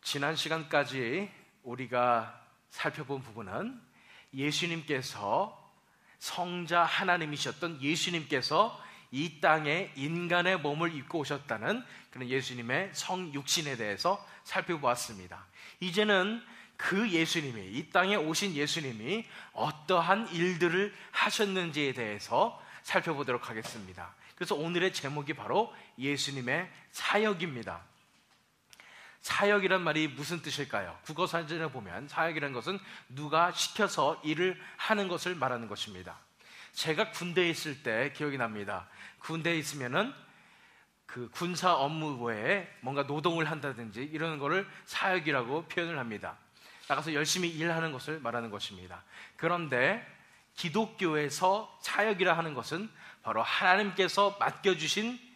지난 시간까지 우리가 살펴본 부분은 예수님께서 성자 하나님이셨던 예수님께서 이 땅에 인간의 몸을 입고 오셨다는 그런 예수님의 성육신에 대해서 살펴보았습니다. 이제는 그 예수님이, 이 땅에 오신 예수님이 어떠한 일들을 하셨는지에 대해서 살펴보도록 하겠습니다. 그래서 오늘의 제목이 바로 예수님의 사역입니다. 사역이란 말이 무슨 뜻일까요? 국어사전에 보면 사역이라는 것은 누가 시켜서 일을 하는 것을 말하는 것입니다. 제가 군대에 있을 때 기억이 납니다. 군대에 있으면은 그 군사 업무 외에 뭔가 노동을 한다든지 이런 거를 사역이라고 표현을 합니다. 나가서 열심히 일하는 것을 말하는 것입니다. 그런데 기독교에서 사역이라 하는 것은 바로 하나님께서 맡겨주신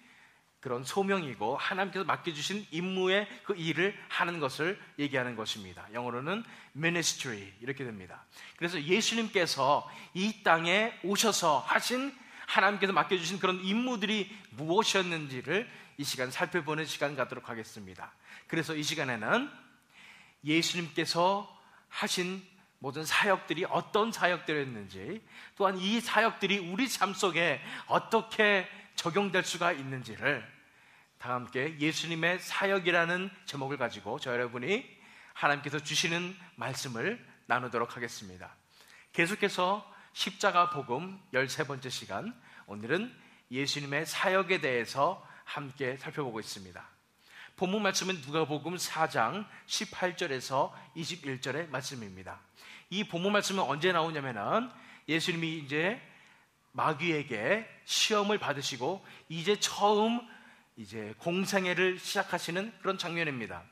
그런 소명이고 하나님께서 맡겨주신 임무의 그 일을 하는 것을 얘기하는 것입니다. 영어로는 ministry 이렇게 됩니다. 그래서 예수님께서 이 땅에 오셔서 하신 하나님께서 맡겨주신 그런 임무들이 무엇이었는지를 이 시간 살펴보는 시간 갖도록 하겠습니다. 그래서 이 시간에는 예수님께서 하신 모든 사역들이 어떤 사역들이었는지, 또한 이 사역들이 우리 삶 속에 어떻게 적용될 수가 있는지를 다 함께 예수님의 사역이라는 제목을 가지고 저 여러분이 하나님께서 주시는 말씀을 나누도록 하겠습니다. 계속해서 십자가 복음 13번째 시간, 오늘은 예수님의 사역에 대해서 함께 살펴보고 있습니다. 본문 말씀은 누가복음 4장 18절에서 21절의 말씀입니다. 이 본문 말씀은 언제 나오냐면은 예수님이 이제 마귀에게 시험을 받으시고 이제 처음 공생애를 시작하시는 그런 장면입니다.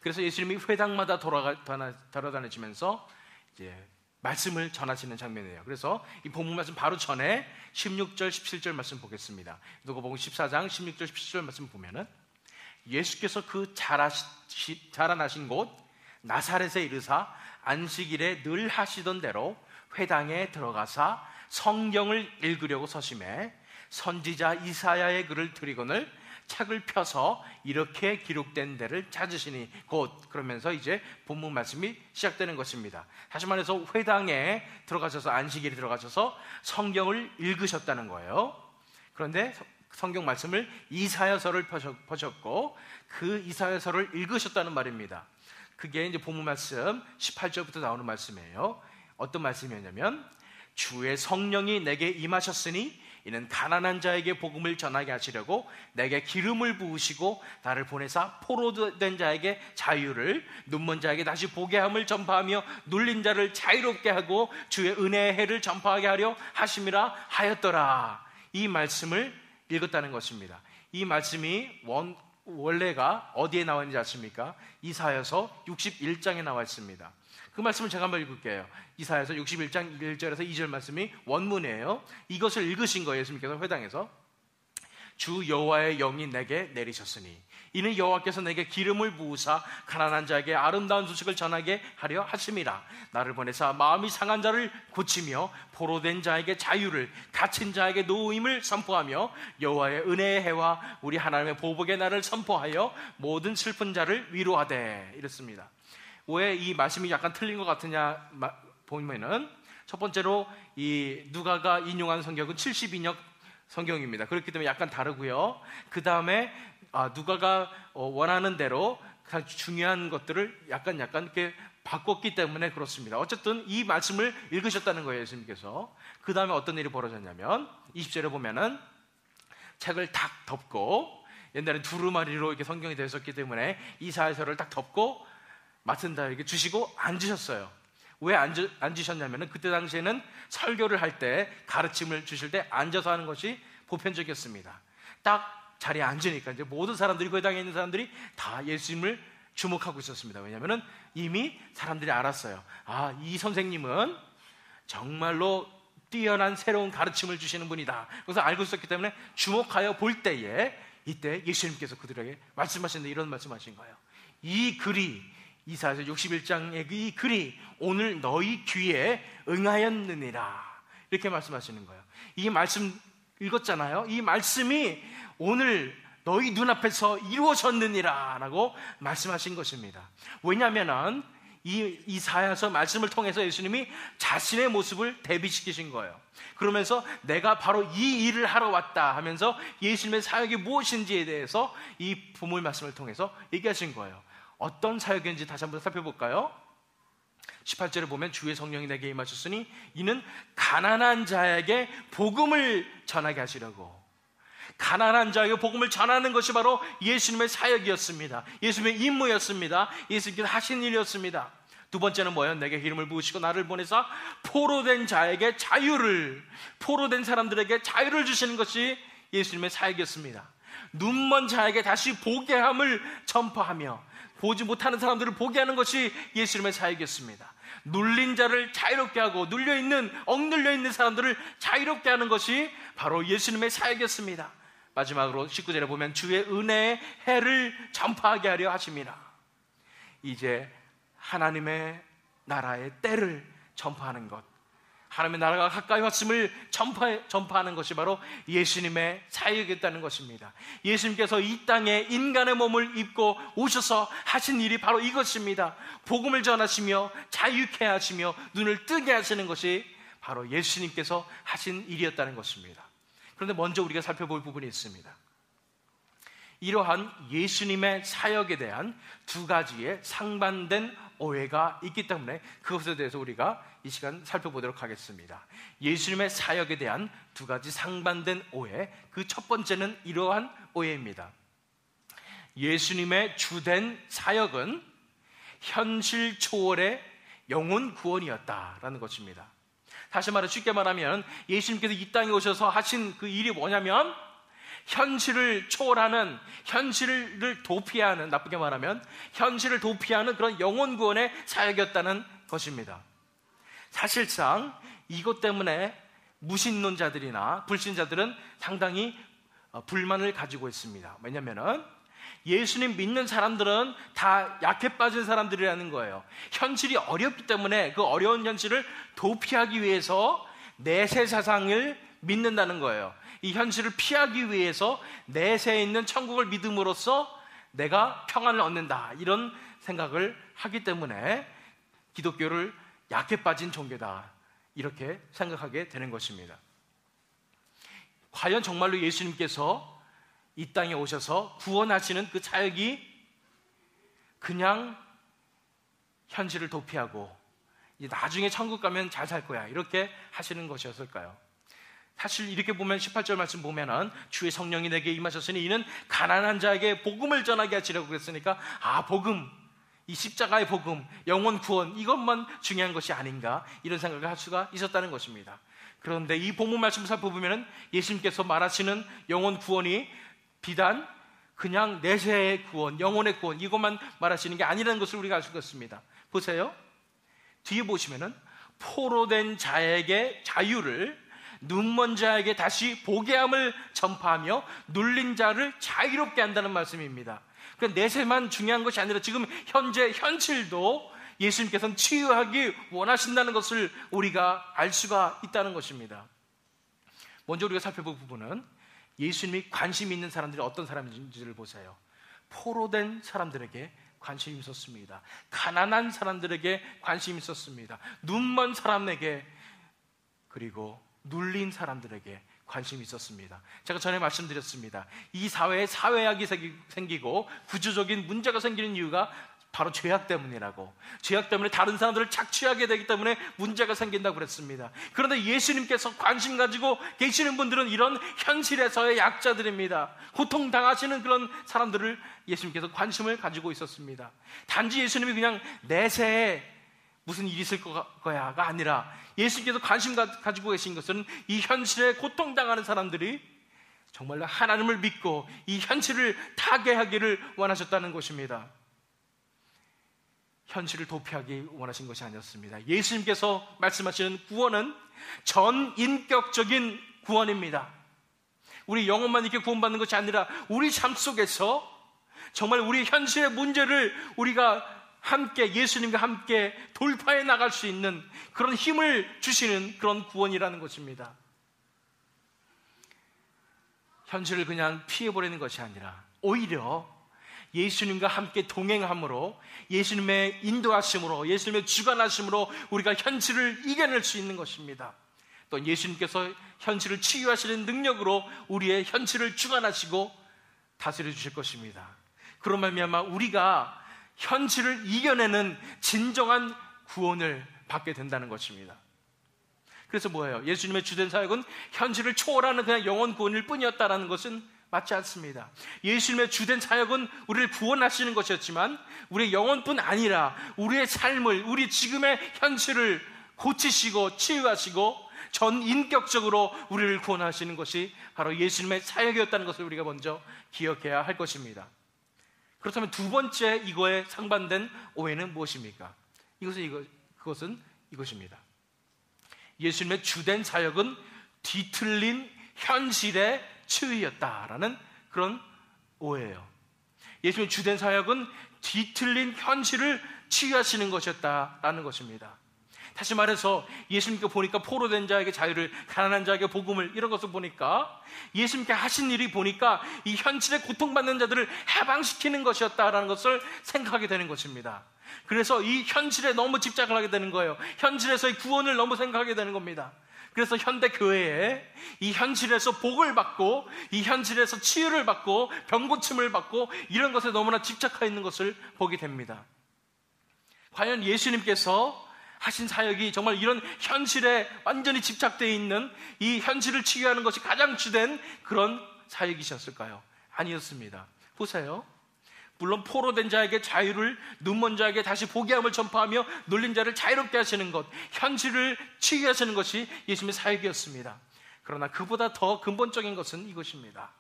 그래서 예수님이 회당마다 돌아다니시면서 이제 말씀을 전하시는 장면이에요. 그래서 이 본문 말씀 바로 전에 16절, 17절 말씀 보겠습니다. 누가복음 14장 16절, 17절 말씀 보면은 예수께서 그 자라나신 곳 나사렛에 이르사 안식일에 늘 하시던 대로 회당에 들어가사 성경을 읽으려고 서심해 선지자 이사야의 글을 들이거늘 책을 펴서 이렇게 기록된 데를 찾으시니 곧, 그러면서 이제 본문 말씀이 시작되는 것입니다. 다시 말해서 회당에 들어가셔서 안식일에 들어가셔서 성경을 읽으셨다는 거예요. 그런데 성경 말씀을 이사야서를 펴셨고 그 이사야서를 읽으셨다는 말입니다. 그게 이제 본문 말씀 18절부터 나오는 말씀이에요. 어떤 말씀이었냐면 주의 성령이 내게 임하셨으니 이는 가난한 자에게 복음을 전하게 하시려고 내게 기름을 부으시고 나를 보내사 포로된 자에게 자유를, 눈먼 자에게 다시 보게 함을 전파하며 눌린 자를 자유롭게 하고 주의 은혜의 해를 전파하게 하려 하심이라 하였더라. 이 말씀을 읽었다는 것입니다. 이 말씀이 원래가 어디에 나와 있는지 아십니까? 이사야서 61장에 나와 있습니다. 그 말씀을 제가 한번 읽을게요. 이사야서 61장 1절에서 2절 말씀이 원문이에요. 이것을 읽으신 거예요. 예수님께서 회당에서 주 여호와의 영이 내게 내리셨으니 이는 여호와께서 내게 기름을 부으사 가난한 자에게 아름다운 소식을 전하게 하려 하심이라. 나를 보내사 마음이 상한 자를 고치며 포로된 자에게 자유를, 갇힌 자에게 노임을 선포하며 여호와의 은혜의 해와 우리 하나님의 보복의 날을 선포하여 모든 슬픈 자를 위로하되. 이랬습니다. 왜 이 말씀이 약간 틀린 것 같으냐 보면은, 첫 번째로 이 누가가 인용한 성경은 72역 성경입니다. 그렇기 때문에 약간 다르고요. 그 다음에 누가가 원하는 대로 가장 중요한 것들을 약간 이렇게 바꿨기 때문에 그렇습니다. 어쨌든 이 말씀을 읽으셨다는 거예요, 예수님께서. 그 다음에 어떤 일이 벌어졌냐면 20절에 보면은 책을 탁 덮고, 옛날에 두루마리로 이렇게 성경이 되어 있었기 때문에 이사야서를 딱 덮고 맡은 자에게 주시고 앉으셨어요. 왜 앉으셨냐면 그때 당시에는 설교를 할 때, 가르침을 주실 때 앉아서 하는 것이 보편적이었습니다. 딱 자리에 앉으니까 이제 모든 사람들이, 그 회당에 있는 사람들이 다 예수님을 주목하고 있었습니다. 왜냐하면 이미 사람들이 알았어요. 이 선생님은 정말로 뛰어난 새로운 가르침을 주시는 분이다. 그래서 알고 있었기 때문에 주목하여 볼 때에 이때 예수님께서 그들에게 말씀하시는데 이런 말씀하신 거예요. 이 글이, 이사야서 61장의 이 글이 오늘 너희 귀에 응하였느니라. 이렇게 말씀하시는 거예요. 이 말씀 읽었잖아요. 이 말씀이 오늘 너희 눈앞에서 이루어졌느니라 라고 말씀하신 것입니다. 왜냐하면 이사야서 말씀을 통해서 예수님이 자신의 모습을 대비시키신 거예요. 그러면서 내가 바로 이 일을 하러 왔다 하면서 예수님의 사역이 무엇인지에 대해서 이 본문 말씀을 통해서 얘기하신 거예요. 어떤 사역인지 다시 한번 살펴볼까요? 18절에 보면 주의 성령이 내게 임하셨으니 이는 가난한 자에게 복음을 전하게 하시려고. 가난한 자에게 복음을 전하는 것이 바로 예수님의 사역이었습니다. 예수님의 임무였습니다. 예수님께서 하신 일이었습니다. 두 번째는 뭐예요? 내게 기름을 부으시고 나를 보내사 포로된 자에게 자유를, 포로된 사람들에게 자유를 주시는 것이 예수님의 사역이었습니다. 눈먼 자에게 다시 보게 함을 전파하며 보지 못하는 사람들을 보게 하는 것이 예수님의 사역이었습니다. 눌린 자를 자유롭게 하고 억눌려 있는 사람들을 자유롭게 하는 것이 바로 예수님의 사역이었습니다. 마지막으로 19절에 보면 주의 은혜의 해를 전파하게 하려 하심이라. 이제 하나님의 나라의 때를 전파하는 것, 하나님의 나라가 가까이 왔음을 전파하는 것이 바로 예수님의 사역이었다는 것입니다. 예수님께서 이 땅에 인간의 몸을 입고 오셔서 하신 일이 바로 이것입니다. 복음을 전하시며 자유케 하시며 눈을 뜨게 하시는 것이 바로 예수님께서 하신 일이었다는 것입니다. 그런데 먼저 우리가 살펴볼 부분이 있습니다. 이러한 예수님의 사역에 대한 두 가지의 상반된 오해가 있기 때문에 그것에 대해서 우리가 이 시간 살펴보도록 하겠습니다. 예수님의 사역에 대한 두 가지 상반된 오해, 그 첫 번째는 이러한 오해입니다. 예수님의 주된 사역은 현실 초월의 영혼 구원이었다라는 것입니다. 다시 말해 쉽게 말하면 예수님께서 이 땅에 오셔서 하신 그 일이 뭐냐면 현실을 초월하는, 현실을 도피하는, 나쁘게 말하면 현실을 도피하는 그런 영혼 구원의 사역이었다는 것입니다. 사실상 이것 때문에 무신론자들이나 불신자들은 상당히 불만을 가지고 있습니다. 왜냐하면 예수님 믿는 사람들은 다 약해 빠진 사람들이라는 거예요. 현실이 어렵기 때문에 그 어려운 현실을 도피하기 위해서 내세 사상을 믿는다는 거예요. 이 현실을 피하기 위해서 내세에 있는 천국을 믿음으로써 내가 평안을 얻는다, 이런 생각을 하기 때문에 기독교를 약해 빠진 종교다, 이렇게 생각하게 되는 것입니다. 과연 정말로 예수님께서 이 땅에 오셔서 구원하시는 그 사역이 그냥 현실을 도피하고 나중에 천국 가면 잘 살 거야, 이렇게 하시는 것이었을까요? 사실 이렇게 보면 18절 말씀 보면은 주의 성령이 내게 임하셨으니 이는 가난한 자에게 복음을 전하게 하시려고 그랬으니까 복음, 이 십자가의 복음, 영혼 구원, 이것만 중요한 것이 아닌가, 이런 생각을 할 수가 있었다는 것입니다. 그런데 이 본문 말씀을 살펴보면 예수님께서 말하시는 영혼 구원이 비단 그냥 내세의 구원, 영혼의 구원, 이것만 말하시는 게 아니라는 것을 우리가 알 수가 있습니다. 보세요. 뒤에 보시면은 포로된 자에게 자유를, 눈먼 자에게 다시 보게 함을 전파하며 눌린 자를 자유롭게 한다는 말씀입니다. 그러니까 내세만 중요한 것이 아니라 지금 현재 현실도 예수님께서는 치유하기 원하신다는 것을 우리가 알 수가 있다는 것입니다. 먼저 우리가 살펴볼 부분은 예수님이 관심 있는 사람들이 어떤 사람인지를 보세요. 포로된 사람들에게 관심이 있었습니다. 가난한 사람들에게 관심이 있었습니다. 눈먼 사람에게, 그리고 눌린 사람들에게 관심이 있었습니다. 제가 전에 말씀드렸습니다. 이 사회에 사회학이 생기고 구조적인 문제가 생기는 이유가 바로 죄악 때문이라고. 죄악 때문에 다른 사람들을 착취하게 되기 때문에 문제가 생긴다고 그랬습니다. 그런데 예수님께서 관심 가지고 계시는 분들은 이런 현실에서의 약자들입니다. 고통당하시는 그런 사람들을 예수님께서 관심을 가지고 있었습니다. 단지 예수님이 그냥 내세에 무슨 일이 있을 거야가 아니라 예수님께서 관심 가지고 계신 것은 이 현실에 고통당하는 사람들이 정말로 하나님을 믿고 이 현실을 타개하기를 원하셨다는 것입니다. 현실을 도피하기 원하신 것이 아니었습니다. 예수님께서 말씀하시는 구원은 전인격적인 구원입니다. 우리 영혼만 이렇게 구원받는 것이 아니라 우리 삶 속에서 정말 우리 현실의 문제를 우리가 함께, 예수님과 함께 돌파해 나갈 수 있는 그런 힘을 주시는 그런 구원이라는 것입니다. 현실을 그냥 피해버리는 것이 아니라 오히려 예수님과 함께 동행함으로, 예수님의 인도하심으로, 예수님의 주관하심으로 우리가 현실을 이겨낼 수 있는 것입니다. 또 예수님께서 현실을 치유하시는 능력으로 우리의 현실을 주관하시고 다스려 주실 것입니다. 그런 말미암아 우리가 현실을 이겨내는 진정한 구원을 받게 된다는 것입니다. 그래서 뭐예요? 예수님의 주된 사역은 현실을 초월하는 그냥 영원 구원일 뿐이었다는 것은 맞지 않습니다. 예수님의 주된 사역은 우리를 구원하시는 것이었지만 우리의 영혼뿐 아니라 우리의 삶을, 우리 지금의 현실을 고치시고 치유하시고 전 인격적으로 우리를 구원하시는 것이 바로 예수님의 사역이었다는 것을 우리가 먼저 기억해야 할 것입니다. 그렇다면 두 번째 이거에 상반된 오해는 무엇입니까? 그것은 이것입니다. 예수님의 주된 사역은 뒤틀린 현실의 치유였다라는 그런 오해예요. 예수님의 주된 사역은 뒤틀린 현실을 치유하시는 것이었다라는 것입니다. 다시 말해서 예수님께 보니까 포로된 자에게 자유를, 가난한 자에게 복음을, 이런 것을 보니까 예수님께 하신 일이 보니까 이 현실에 고통받는 자들을 해방시키는 것이었다라는 것을 생각하게 되는 것입니다. 그래서 이 현실에 너무 집착을 하게 되는 거예요. 현실에서의 구원을 너무 생각하게 되는 겁니다. 그래서 현대 교회에 이 현실에서 복을 받고, 이 현실에서 치유를 받고, 병고침을 받고, 이런 것에 너무나 집착하여 있는 것을 보게 됩니다. 과연 예수님께서 하신 사역이 정말 이런 현실에 완전히 집착되어 있는 이 현실을 치유하는 것이 가장 주된 그런 사역이셨을까요? 아니었습니다. 보세요. 물론 포로된 자에게 자유를, 눈먼 자에게 다시 보게 함을 전파하며 눌린 자를 자유롭게 하시는 것, 현실을 치유하시는 것이 예수님의 사역이었습니다. 그러나 그보다 더 근본적인 것은 이것입니다.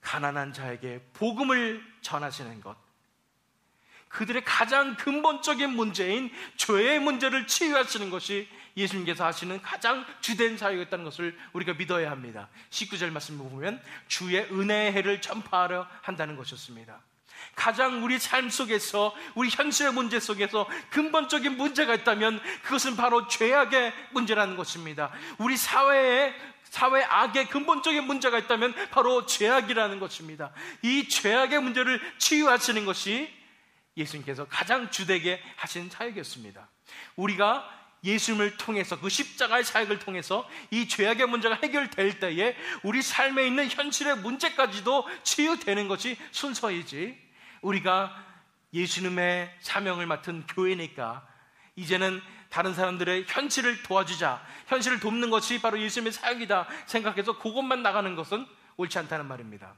가난한 자에게 복음을 전하시는 것, 그들의 가장 근본적인 문제인 죄의 문제를 치유하시는 것이 예수님께서 하시는 가장 주된 사역이었다는 것을 우리가 믿어야 합니다. 19절 말씀을 보면 주의 은혜의 해를 전파하려 한다는 것이었습니다. 가장 우리 삶 속에서, 우리 현실의 문제 속에서 근본적인 문제가 있다면 그것은 바로 죄악의 문제라는 것입니다. 우리 사회 악의 근본적인 문제가 있다면 바로 죄악이라는 것입니다. 이 죄악의 문제를 치유하시는 것이 예수님께서 가장 주되게 하신 사역이었습니다. 우리가 예수님을 통해서, 그 십자가의 사역을 통해서 이 죄악의 문제가 해결될 때에 우리 삶에 있는 현실의 문제까지도 치유되는 것이 순서이지, 우리가 예수님의 사명을 맡은 교회니까 이제는 다른 사람들의 현실을 도와주자, 현실을 돕는 것이 바로 예수님의 사역이다 생각해서 그것만 나가는 것은 옳지 않다는 말입니다.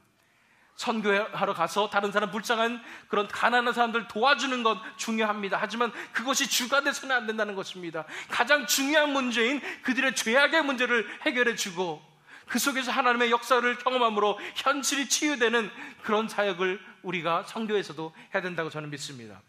선교하러 가서 다른 사람, 불쌍한 그런 가난한 사람들 도와주는 것 중요합니다. 하지만 그것이 주가 돼서는 안 된다는 것입니다. 가장 중요한 문제인 그들의 죄악의 문제를 해결해 주고 그 속에서 하나님의 역사를 경험함으로 현실이 치유되는 그런 사역을 우리가 선교에서도 해야 된다고 저는 믿습니다.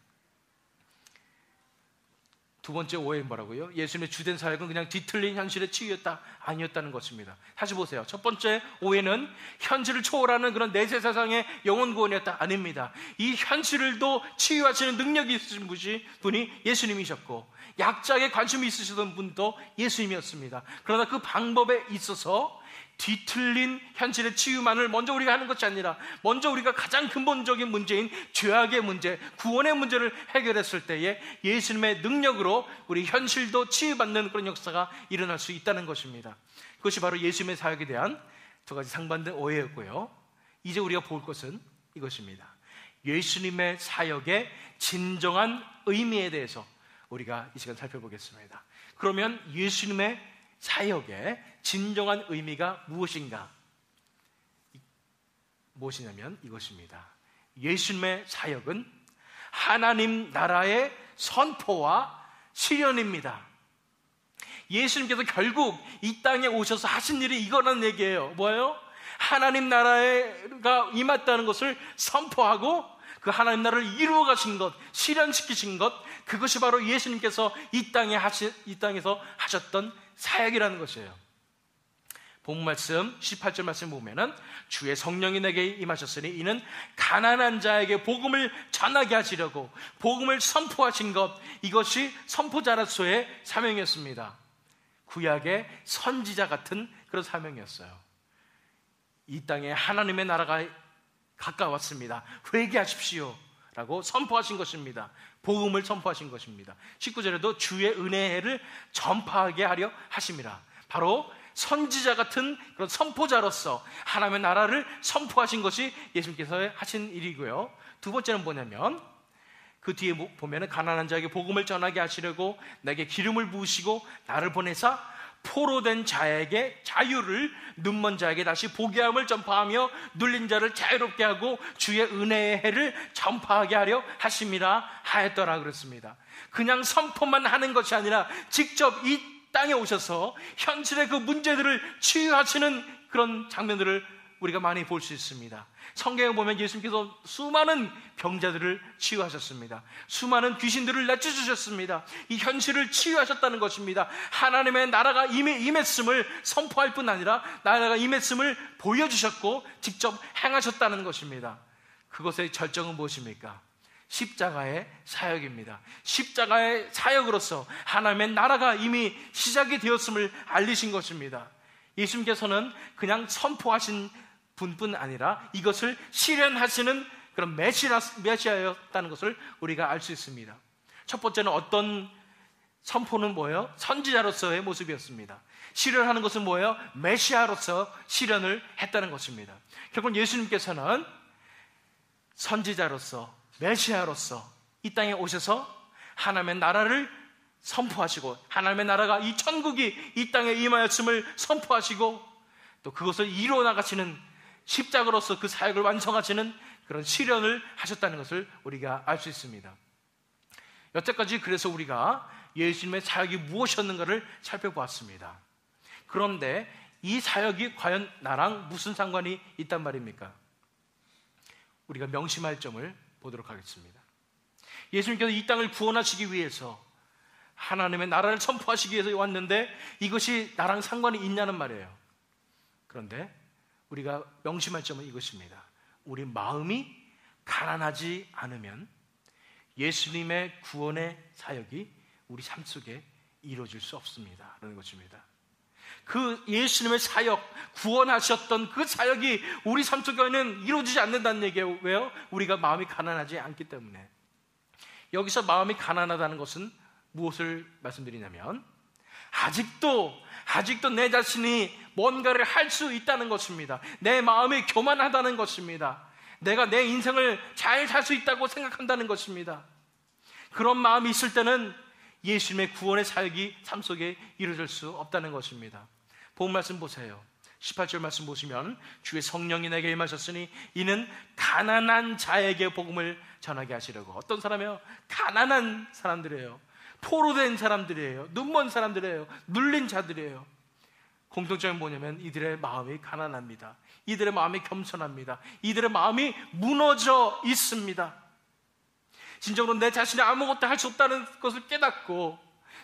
두 번째 오해는 뭐라고요? 예수님의 주된 사역은 그냥 뒤틀린 현실의 치유였다, 아니었다는 것입니다. 다시 보세요. 첫 번째 오해는 현실을 초월하는 그런 내세 세상의 영혼 구원이었다, 아닙니다. 이 현실을도 치유하시는 능력이 있으신 분이 예수님이셨고, 약자에게 관심이 있으시던 분도 예수님이었습니다. 그러나 그 방법에 있어서 뒤틀린 현실의 치유만을 먼저 우리가 하는 것이 아니라 먼저 우리가 가장 근본적인 문제인 죄악의 문제, 구원의 문제를 해결했을 때에 예수님의 능력으로 우리 현실도 치유받는 그런 역사가 일어날 수 있다는 것입니다. 그것이 바로 예수님의 사역에 대한 두 가지 상반된 오해였고요. 이제 우리가 볼 것은 이것입니다. 예수님의 사역의 진정한 의미에 대해서 우리가 이 시간 살펴보겠습니다. 그러면 예수님의 사역의 진정한 의미가 무엇이냐면 이것입니다. 예수님의 사역은 하나님 나라의 선포와 실현입니다. 예수님께서 결국 이 땅에 오셔서 하신 일이 이거라는 얘기예요. 뭐예요? 하나님 나라가 임했다는 것을 선포하고 그 하나님 나라를 이루어 가신 것, 실현시키신 것, 그것이 바로 예수님께서 이 땅에서 하셨던 사역이라는 것이에요. 본 말씀 18절 말씀 보면은 주의 성령이 내게 임하셨으니 이는 가난한 자에게 복음을 전하게 하시려고 복음을 선포하신 것, 이것이 선포자로서의 사명이었습니다. 구약의 선지자 같은 그런 사명이었어요. 이 땅에 하나님의 나라가 가까웠습니다. 회개하십시오 라고 선포하신 것입니다. 복음을 선포하신 것입니다. 19절에도 주의 은혜를 전파하게 하려 하심이라. 바로 선지자 같은 그런 선포자로서 하나님의 나라를 선포하신 것이 예수님께서 하신 일이고요. 두 번째는 뭐냐면 그 뒤에 보면 가난한 자에게 복음을 전하게 하시려고 내게 기름을 부으시고 나를 보내사 포로된 자에게 자유를, 눈먼 자에게 다시 보게 함을 전파하며 눌린 자를 자유롭게 하고 주의 은혜의 해를 전파하게 하려 하심이라 하였더라 그랬습니다. 그냥 선포만 하는 것이 아니라 직접 이 땅에 오셔서 현실의 그 문제들을 치유하시는 그런 장면들을 우리가 많이 볼 수 있습니다. 성경에 보면 예수님께서 수많은 병자들을 치유하셨습니다. 수많은 귀신들을 내쫓으셨습니다. 이 현실을 치유하셨다는 것입니다. 하나님의 나라가 이미 임했음을 선포할 뿐 아니라 나라가 임했음을 보여주셨고 직접 행하셨다는 것입니다. 그것의 절정은 무엇입니까? 십자가의 사역입니다. 십자가의 사역으로서 하나님의 나라가 이미 시작이 되었음을 알리신 것입니다. 예수님께서는 그냥 선포하신 분뿐 아니라 이것을 실현하시는 그런 메시아였다는 것을 우리가 알 수 있습니다. 첫 번째는 어떤 선포는 뭐예요? 선지자로서의 모습이었습니다. 실현하는 것은 뭐예요? 메시아로서 실현을 했다는 것입니다. 결국 예수님께서는 선지자로서 메시아로서 이 땅에 오셔서 하나님의 나라를 선포하시고 하나님의 나라가 이 천국이 이 땅에 임하였음을 선포하시고 또 그것을 이루어 나가시는 십자가로서 그 사역을 완성하시는 그런 실현을 하셨다는 것을 우리가 알 수 있습니다. 여태까지 그래서 우리가 예수님의 사역이 무엇이었는가를 살펴보았습니다. 그런데 이 사역이 과연 나랑 무슨 상관이 있단 말입니까? 우리가 명심할 점을 보도록 하겠습니다. 예수님께서 이 땅을 구원하시기 위해서 하나님의 나라를 선포하시기 위해서 왔는데 이것이 나랑 상관이 있냐는 말이에요. 그런데 우리가 명심할 점은 이것입니다. 우리 마음이 가난하지 않으면 예수님의 구원의 사역이 우리 삶 속에 이루어질 수 없습니다 라는 것입니다. 그 예수님의 사역, 구원하셨던 그 사역이 우리 삶 속에는 이루어지지 않는다는 얘기예요. 왜요? 우리가 마음이 가난하지 않기 때문에. 여기서 마음이 가난하다는 것은 무엇을 말씀드리냐면 아직도 내 자신이 뭔가를 할 수 있다는 것입니다. 내 마음이 교만하다는 것입니다. 내가 내 인생을 잘 살 수 있다고 생각한다는 것입니다. 그런 마음이 있을 때는 예수님의 구원의 사역이 삶 속에 이루어질 수 없다는 것입니다. 본 말씀 보세요. 18절 말씀 보시면 주의 성령이 내게 임하셨으니 이는 가난한 자에게 복음을 전하게 하시려고. 어떤 사람이에요? 가난한 사람들이에요. 포로된 사람들이에요. 눈먼 사람들이에요. 눌린 자들이에요. 공통점이 뭐냐면 이들의 마음이 가난합니다. 이들의 마음이 겸손합니다. 이들의 마음이 무너져 있습니다. 진정으로 내 자신이 아무것도 할 수 없다는 것을 깨닫고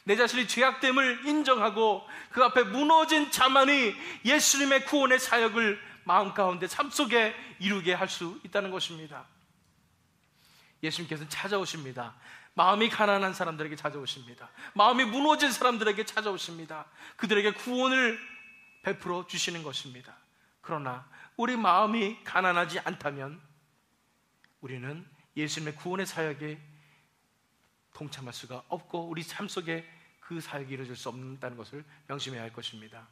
내 자신이 죄악됨을 인정하고 그 앞에 무너진 자만이 예수님의 구원의 사역을 마음 가운데 삶 속에 이루게 할 수 있다는 것입니다. 예수님께서는 찾아오십니다. 마음이 가난한 사람들에게 찾아오십니다. 마음이 무너진 사람들에게 찾아오십니다. 그들에게 구원을 베풀어 주시는 것입니다. 그러나 우리 마음이 가난하지 않다면 우리는 예수님의 구원의 사역에 동참할 수가 없고 우리 삶 속에 그 사역이 이루어질 수 없다는 것을 명심해야 할 것입니다.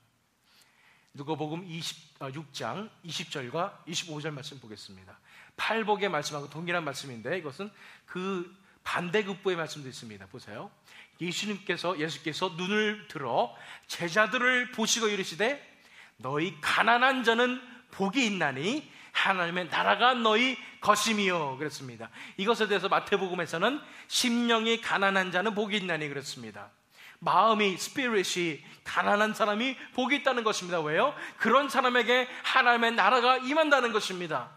누가복음 6장 20절과 25절 말씀 보겠습니다. 팔복의 말씀하고 동일한 말씀인데 이것은 그 반대급부의 말씀도 있습니다. 보세요. 예수께서 눈을 들어 제자들을 보시고 이르시되 너희 가난한 자는 복이 있나니 하나님의 나라가 너희 것임이요 그랬습니다. 이것에 대해서 마태복음에서는 심령이 가난한 자는 복이 있나니 그랬습니다. 마음이, 스피릿이 가난한 사람이 복이 있다는 것입니다. 왜요? 그런 사람에게 하나님의 나라가 임한다는 것입니다.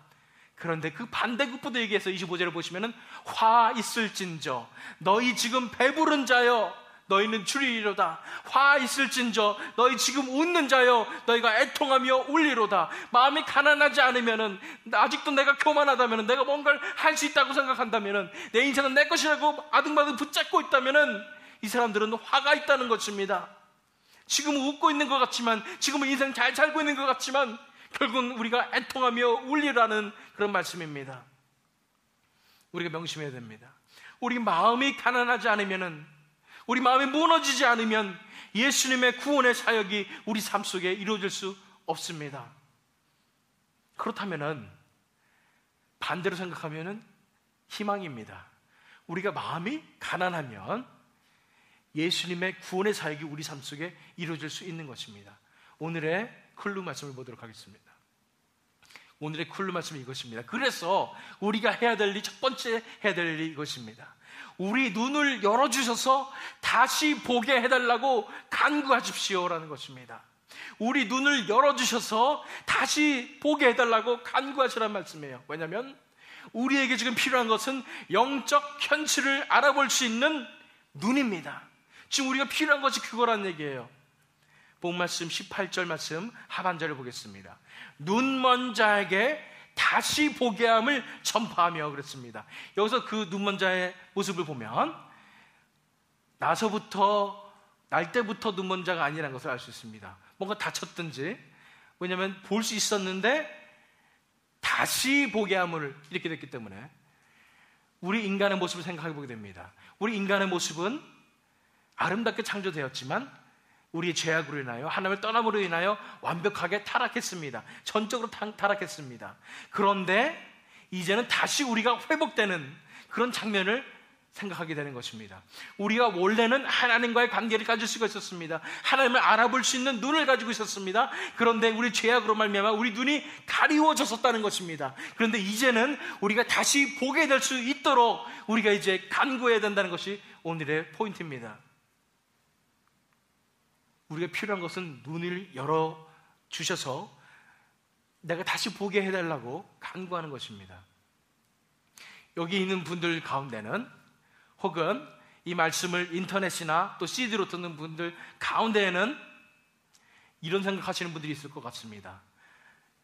그런데 그 반대급부도 얘기해서 25절을 보시면은 화 있을진저 너희 지금 배부른 자여 너희는 줄이리로다. 화 있을진저 너희 지금 웃는 자여 너희가 애통하며 울리로다. 마음이 가난하지 않으면은 아직도 내가 교만하다면은 내가 뭔가를 할 수 있다고 생각한다면은 내 인생은 내 것이라고 아등바등 붙잡고 있다면은 이 사람들은 화가 있다는 것입니다. 지금은 웃고 있는 것 같지만 지금은 인생 잘 살고 있는 것 같지만 결국은 우리가 애통하며 울리라는 그런 말씀입니다. 우리가 명심해야 됩니다. 우리 마음이 가난하지 않으면은, 우리 마음이 무너지지 않으면 예수님의 구원의 사역이 우리 삶 속에 이루어질 수 없습니다. 그렇다면은 반대로 생각하면은 희망입니다. 우리가 마음이 가난하면 예수님의 구원의 사역이 우리 삶 속에 이루어질 수 있는 것입니다. 오늘의 클루 말씀을 보도록 하겠습니다. 오늘의 클루 말씀은 이것입니다. 그래서 우리가 해야 될 일, 첫 번째 해야 될 일이 이것입니다. 우리 눈을 열어주셔서 다시 보게 해달라고 간구하십시오라는 것입니다. 우리 눈을 열어주셔서 다시 보게 해달라고 간구하시라는 말씀이에요. 왜냐하면 우리에게 지금 필요한 것은 영적 현실을 알아볼 수 있는 눈입니다. 지금 우리가 필요한 것이 그거란 얘기예요. 본 말씀 18절 말씀 하반절을 보겠습니다. 눈먼 자에게 다시 보게 함을 전파하며 그랬습니다. 여기서 그 눈먼 자의 모습을 보면 날 때부터 눈먼 자가 아니라는 것을 알 수 있습니다. 뭔가 다쳤든지, 왜냐하면 볼 수 있었는데 다시 보게 함을 이렇게 됐기 때문에 우리 인간의 모습을 생각해 보게 됩니다. 우리 인간의 모습은 아름답게 창조되었지만 우리의 죄악으로 인하여, 하나님을 떠남으로 인하여 완벽하게 타락했습니다. 전적으로 타락했습니다. 그런데 이제는 다시 우리가 회복되는 그런 장면을 생각하게 되는 것입니다. 우리가 원래는 하나님과의 관계를 가질 수가 있었습니다. 하나님을 알아볼 수 있는 눈을 가지고 있었습니다. 그런데 우리 죄악으로 말미암아 우리 눈이 가리워졌었다는 것입니다. 그런데 이제는 우리가 다시 보게 될 수 있도록 우리가 이제 간구해야 된다는 것이 오늘의 포인트입니다. 우리가 필요한 것은 눈을 열어주셔서 내가 다시 보게 해달라고 간구하는 것입니다. 여기 있는 분들 가운데는, 혹은 이 말씀을 인터넷이나 또 CD로 듣는 분들 가운데에는 이런 생각하시는 분들이 있을 것 같습니다.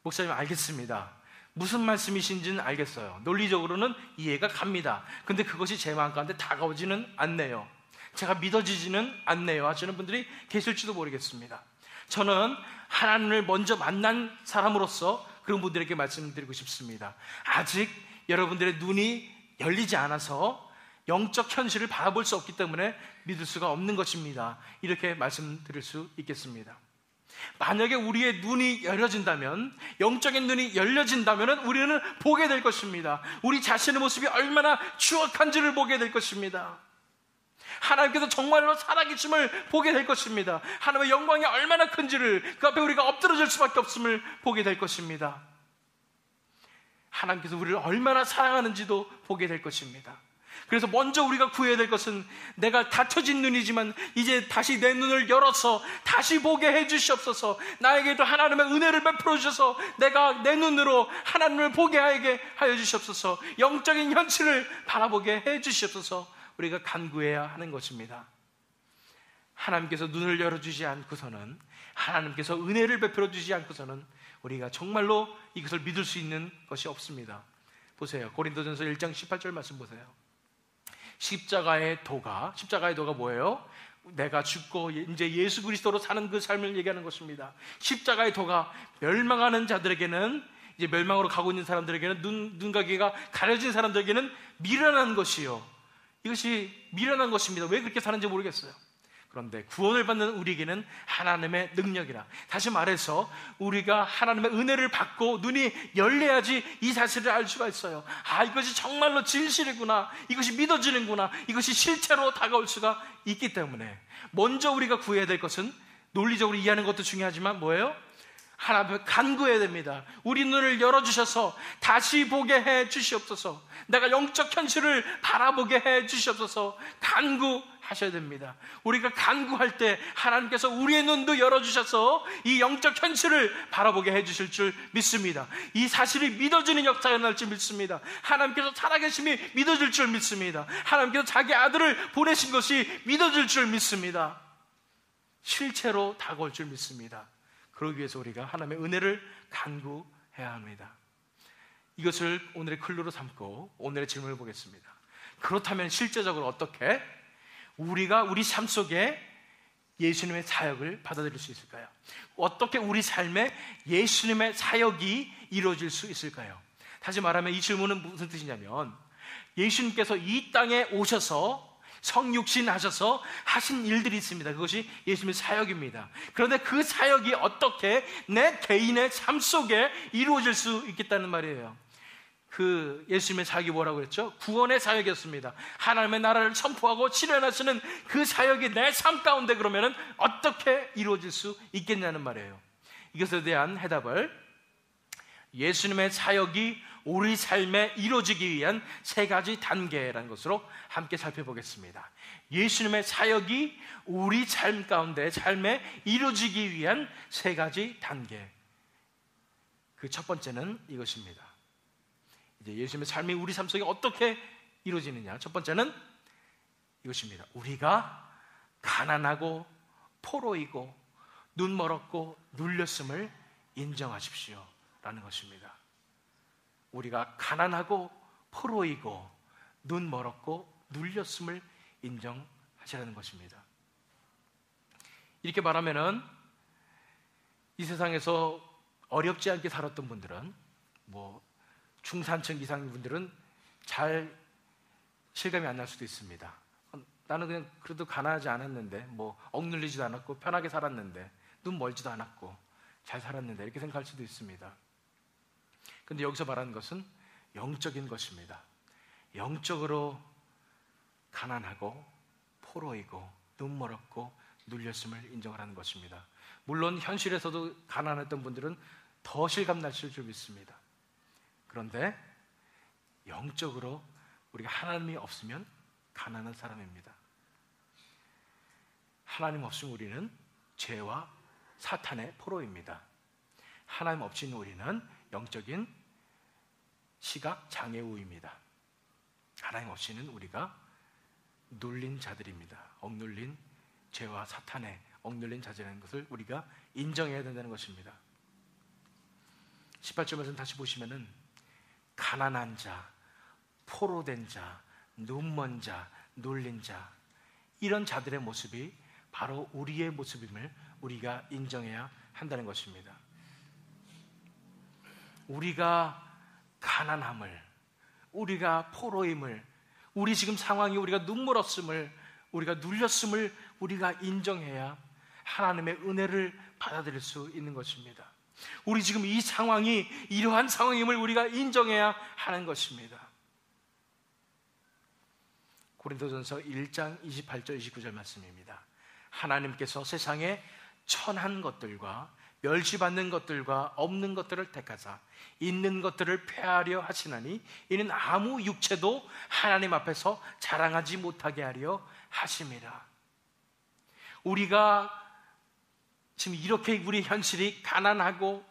목사님, 알겠습니다. 무슨 말씀이신지는 알겠어요. 논리적으로는 이해가 갑니다. 근데 그것이 제 마음 가운데 다가오지는 않네요. 제가 믿어지지는 않네요 하시는 분들이 계실지도 모르겠습니다. 저는 하나님을 먼저 만난 사람으로서 그런 분들에게 말씀드리고 싶습니다. 아직 여러분들의 눈이 열리지 않아서 영적 현실을 바라볼 수 없기 때문에 믿을 수가 없는 것입니다. 이렇게 말씀드릴 수 있겠습니다. 만약에 우리의 눈이 열려진다면, 영적인 눈이 열려진다면 우리는 보게 될 것입니다. 우리 자신의 모습이 얼마나 추악한지를 보게 될 것입니다. 하나님께서 정말로 살아계심을 보게 될 것입니다. 하나님의 영광이 얼마나 큰지를, 그 앞에 우리가 엎드러질 수밖에 없음을 보게 될 것입니다. 하나님께서 우리를 얼마나 사랑하는지도 보게 될 것입니다. 그래서 먼저 우리가 구해야 될 것은, 내가 닫혀진 눈이지만 이제 다시 내 눈을 열어서 다시 보게 해주시옵소서. 나에게도 하나님의 은혜를 베풀어 주셔서 내가 내 눈으로 하나님을 보게 하게 하여 주시옵소서. 영적인 현실을 바라보게 해주시옵소서. 우리가 간구해야 하는 것입니다. 하나님께서 눈을 열어주지 않고서는, 하나님께서 은혜를 베풀어 주지 않고서는 우리가 정말로 이것을 믿을 수 있는 것이 없습니다. 보세요. 고린도전서 1장 18절 말씀 보세요. 십자가의 도가 뭐예요? 내가 죽고 이제 예수 그리스도로 사는 그 삶을 얘기하는 것입니다. 십자가의 도가 멸망하는 자들에게는, 이제 멸망으로 가고 있는 사람들에게는, 눈과 귀가 가려진 사람들에게는 미련한 것이요, 이것이 미련한 것입니다. 왜 그렇게 사는지 모르겠어요. 그런데 구원을 받는 우리에게는 하나님의 능력이라. 다시 말해서 우리가 하나님의 은혜를 받고 눈이 열려야지 이 사실을 알 수가 있어요. 아, 이것이 정말로 진실이구나, 이것이 믿어지는구나, 이것이 실체로 다가올 수가 있기 때문에 먼저 우리가 구해야 될 것은, 논리적으로 이해하는 것도 중요하지만 뭐예요? 하나님을 간구해야 됩니다. 우리 눈을 열어주셔서 다시 보게 해 주시옵소서. 내가 영적 현실을 바라보게 해 주시옵소서. 간구하셔야 됩니다. 우리가 간구할 때 하나님께서 우리의 눈도 열어주셔서 이 영적 현실을 바라보게 해 주실 줄 믿습니다. 이 사실이 믿어지는 역사가 날 줄 믿습니다. 하나님께서 살아계심이 믿어질 줄 믿습니다. 하나님께서 자기 아들을 보내신 것이 믿어질 줄 믿습니다. 실체로 다가올 줄 믿습니다. 그러기 위해서 우리가 하나님의 은혜를 간구해야 합니다. 이것을 오늘의 클루로 삼고 오늘의 질문을 보겠습니다. 그렇다면 실제적으로 어떻게 우리가 우리 삶 속에 예수님의 사역을 받아들일 수 있을까요? 어떻게 우리 삶에 예수님의 사역이 이루어질 수 있을까요? 다시 말하면 이 질문은 무슨 뜻이냐면, 예수님께서 이 땅에 오셔서 성육신 하셔서 하신 일들이 있습니다. 그것이 예수님의 사역입니다. 그런데 그 사역이 어떻게 내 개인의 삶 속에 이루어질 수 있겠다는 말이에요. 그 예수님의 사역이 뭐라고 그랬죠? 구원의 사역이었습니다. 하나님의 나라를 선포하고 실현하시는 그 사역이 내 삶 가운데 그러면 어떻게 이루어질 수 있겠냐는 말이에요. 이것에 대한 해답을 예수님의 사역이 우리 삶에 이루어지기 위한 세 가지 단계라는 것으로 함께 살펴보겠습니다. 예수님의 사역이 우리 삶 가운데 삶에 이루어지기 위한 세 가지 단계. 그 첫 번째는 이것입니다. 이제 예수님의 삶이 우리 삶 속에 어떻게 이루어지느냐. 첫 번째는 이것입니다. 우리가 가난하고 포로이고 눈멀었고 눌렸음을 인정하십시오 라는 것입니다. 우리가 가난하고 포로이고 눈멀었고 눌렸음을 인정하시라는 것입니다. 이렇게 말하면은 이 세상에서 어렵지 않게 살았던 분들은, 중산층 이상의 분들은 잘 실감이 안 날 수도 있습니다. 나는 그냥 그래도 가난하지 않았는데, 억눌리지도 않았고 편하게 살았는데, 눈 멀지도 않았고 잘 살았는데, 이렇게 생각할 수도 있습니다. 근데 여기서 말하는 것은 영적인 것입니다. 영적으로 가난하고 포로이고 눈멀었고 눌렸음을 인정하라는 것입니다. 물론 현실에서도 가난했던 분들은 더 실감나실 줄 믿습니다. 그런데 영적으로 우리가 하나님이 없으면 가난한 사람입니다. 하나님 없으면 우리는 죄와 사탄의 포로입니다. 하나님 없이는 우리는 영적인 시각 장애우입니다. 하나님 없이는 우리가 눌린 자들입니다. 억눌린 죄와 사탄에 억눌린 자들이라는 것을 우리가 인정해야 된다는 것입니다. 18절에서는 다시 보시면은 가난한 자, 포로된 자, 눈먼 자, 눌린 자, 이런 자들의 모습이 바로 우리의 모습임을 우리가 인정해야 한다는 것입니다. 우리가 가난함을, 우리가 포로임을, 우리 지금 상황이 우리가 눈물었음을, 우리가 눌렸음을 우리가 인정해야 하나님의 은혜를 받아들일 수 있는 것입니다. 우리 지금 이 상황이 이러한 상황임을 우리가 인정해야 하는 것입니다. 고린도전서 1장 28절 29절 말씀입니다. 하나님께서 세상에 천한 것들과 멸시받는 것들과 없는 것들을 택하사 있는 것들을 폐하려 하시나니 이는 아무 육체도 하나님 앞에서 자랑하지 못하게 하려 하심이라. 우리가 지금 이렇게 우리 현실이 가난하고